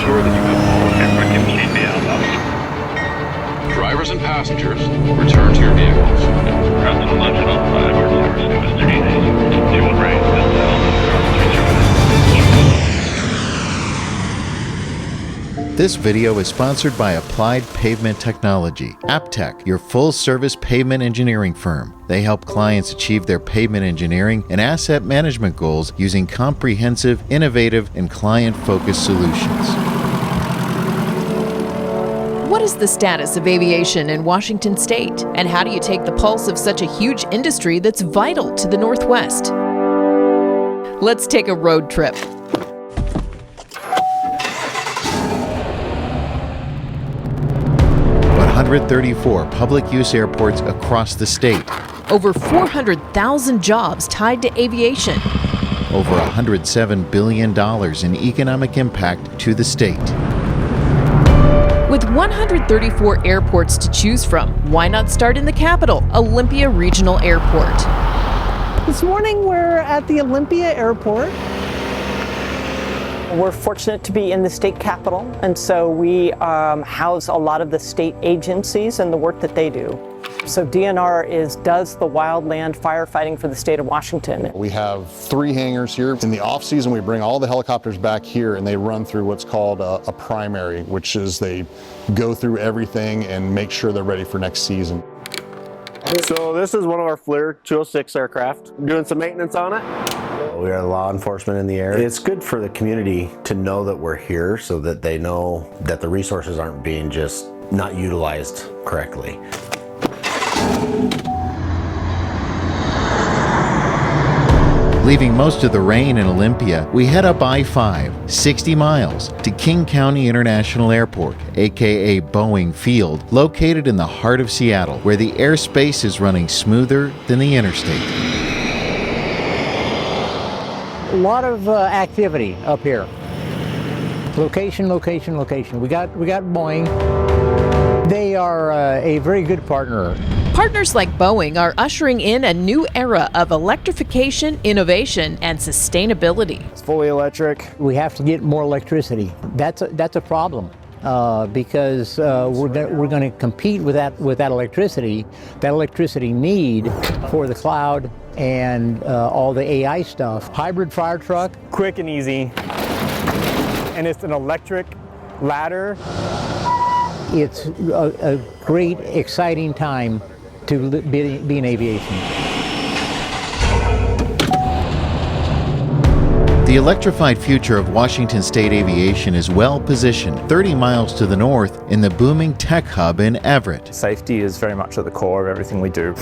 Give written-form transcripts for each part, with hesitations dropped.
ensure that you have all aircraft community outbound. Drivers and passengers, return to your vehicles. Ground to lunch on 5 or service to Mr. Fuel and range, Delta Alpha, This video is sponsored by Applied Pavement Technology, APTEC, your full-service pavement engineering firm. They help clients achieve their pavement engineering and asset management goals using comprehensive, innovative, and client-focused solutions. What is the status of aviation in Washington State? And how do you take the pulse of such a huge industry that's vital to the Northwest? Let's take a road trip. One 134 public use airports across the state. Over 400,000 jobs tied to aviation. Over $107 billion in economic impact to the state. With 134 airports to choose from, why not start in the capital, Olympia Regional Airport? This morning we're at the Olympia Airport. We're fortunate to be in the state capitol, and so we house a lot of the state agencies and the work that they do. So DNR does the wildland firefighting for the state of Washington. We have 3 hangars here. In the off season, we bring all the helicopters back here and they run through what's called a primary, which is they go through everything and make sure they're ready for next season. So this is one of our FLIR 206 aircraft. Doing some maintenance on it. We are law enforcement in the air. It's good for the community to know that we're here so that they know that the resources aren't being just not utilized correctly. Leaving most of the rain in Olympia, we head up I-5, 60 miles, to King County International Airport, aka Boeing Field, located in the heart of Seattle, where the airspace is running smoother than the interstate. A lot of activity up here. Location, location, location. We got Boeing. They are a very good partner. Partners like Boeing are ushering in a new era of electrification, innovation, and sustainability. It's fully electric. We have to get more electricity. That's a problem because we're going to compete with that electricity need for the cloud and all the AI stuff. Hybrid fire truck. Quick and easy. And it's an electric ladder. It's a great, exciting time to be in aviation. The electrified future of Washington State aviation is well positioned 30 miles to the north in the booming tech hub in Everett. Safety is very much at the core of everything we do.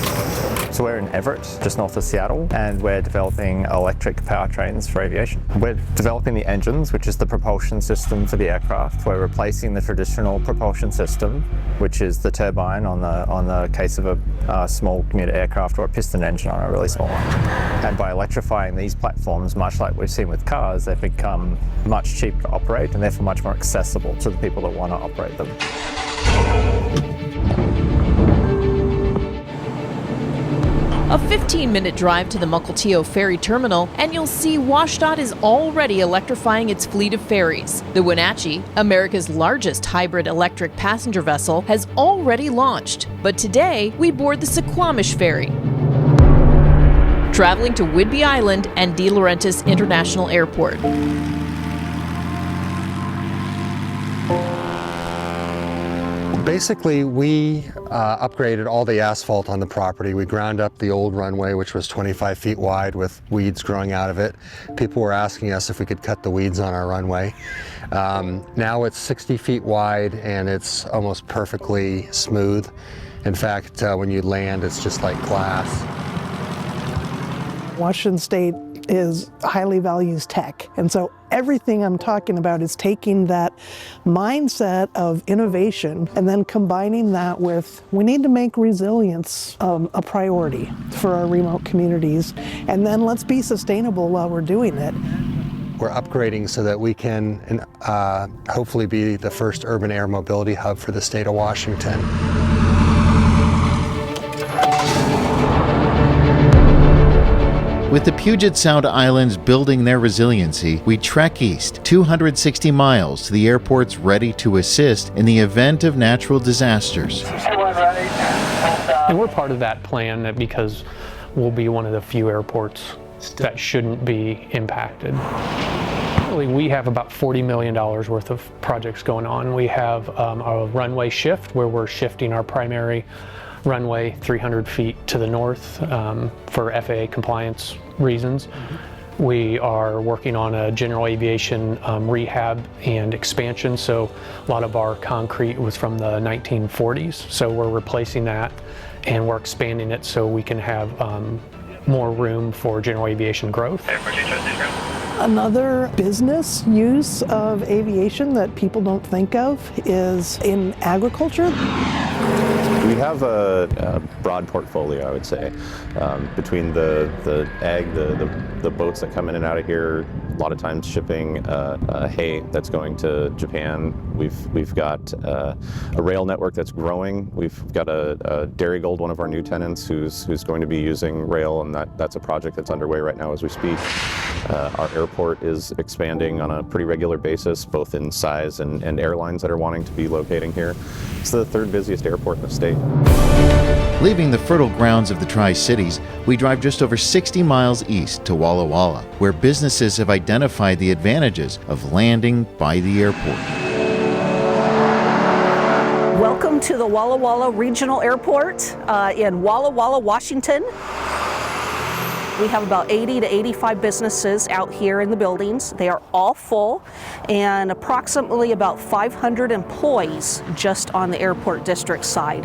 So we're in Everett, just north of Seattle, and we're developing electric powertrains for aviation. We're developing the engines, which is the propulsion system for the aircraft. We're replacing the traditional propulsion system, which is the turbine on the case of a small commuter aircraft, or a piston engine on a really small one. And by electrifying these platforms, much like we've seen with cars, they've become much cheaper to operate and therefore much more accessible to the people that want to operate them. A 15-minute drive to the Mukilteo Ferry Terminal, and you'll see WashDOT is already electrifying its fleet of ferries. The Wenatchee, America's largest hybrid electric passenger vessel, has already launched. But today, we board the Suquamish Ferry, traveling to Whidbey Island and De Laurentiis International Airport. Basically, we upgraded all the asphalt on the property. We ground up the old runway, which was 25 feet wide with weeds growing out of it. People were asking us if we could cut the weeds on our runway. Now it's 60 feet wide and it's almost perfectly smooth. In fact, when you land, it's just like glass. Washington State highly values tech, and so everything I'm talking about is taking that mindset of innovation and then combining that with, we need to make resilience a priority for our remote communities, and then let's be sustainable while we're doing it. We're upgrading so that we can hopefully be the first urban air mobility hub for the state of Washington. With the Puget Sound Islands building their resiliency, we trek east 260 miles to the airports ready to assist in the event of natural disasters. And we're part of that plan because we'll be one of the few airports that shouldn't be impacted. We have about $40 million worth of projects going on. We have a runway shift where we're shifting our primary runway 300 feet to the north for FAA compliance reasons. We are working on a general aviation rehab and expansion, so a lot of our concrete was from the 1940s, so we're replacing that and we're expanding it so we can have more room for general aviation growth. Another business use of aviation that people don't think of is in agriculture. We have a broad portfolio, I would say, between the ag, the boats that come in and out of here, a lot of times shipping hay that's going to Japan. We've got a rail network that's growing. We've got a Dairy Gold, one of our new tenants, who's going to be using rail, and that's a project that's underway right now as we speak. Our airport is expanding on a pretty regular basis, both in size and airlines that are wanting to be locating here. It's the third busiest airport in the state. Leaving the fertile grounds of the Tri-Cities, we drive just over 60 miles east to Walla Walla, where businesses have identified the advantages of landing by the airport. Welcome to the Walla Walla Regional Airport in Walla Walla, Washington. We have about 80 to 85 businesses out here in the buildings. They are all full, and approximately about 500 employees just on the airport district side.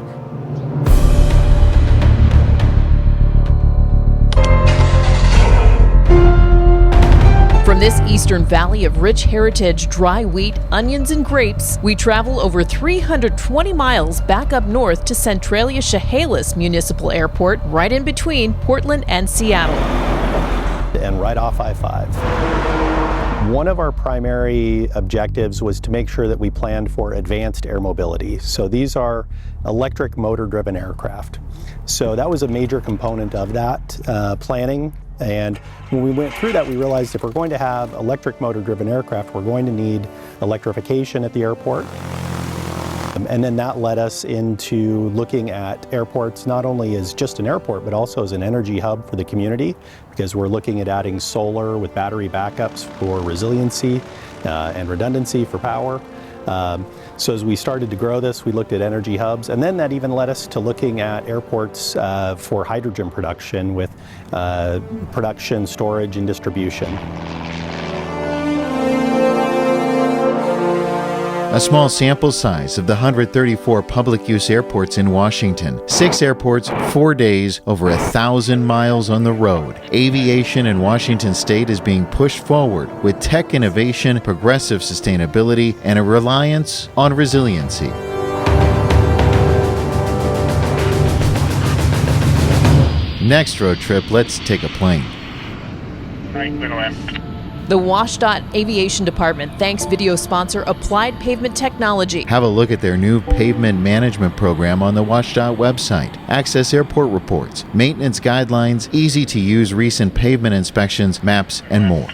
From this eastern valley of rich heritage, dry wheat, onions, and grapes, we travel over 320 miles back up north to Centralia-Chehalis Municipal Airport, right in between Portland and Seattle. And right off I-5. One of our primary objectives was to make sure that we planned for advanced air mobility. So these are electric motor-driven aircraft. So that was a major component of that planning. And when we went through that, we realized if we're going to have electric motor-driven aircraft, we're going to need electrification at the airport. And then that led us into looking at airports not only as just an airport, but also as an energy hub for the community, because we're looking at adding solar with battery backups for resiliency and redundancy for power. So as we started to grow this, we looked at energy hubs, and then that even led us to looking at airports for hydrogen production with production, storage, and distribution. A small sample size of the 134 public use airports in Washington. 6 airports, 4 days, over 1,000 miles on the road. Aviation in Washington state is being pushed forward with tech innovation, progressive sustainability, and a reliance on resiliency. Next road trip, let's take a plane. The WashDOT Aviation Department thanks video sponsor Applied Pavement Technology. Have a look at their new pavement management program on the WashDOT website. Access airport reports, maintenance guidelines, easy-to-use recent pavement inspections, maps, and more.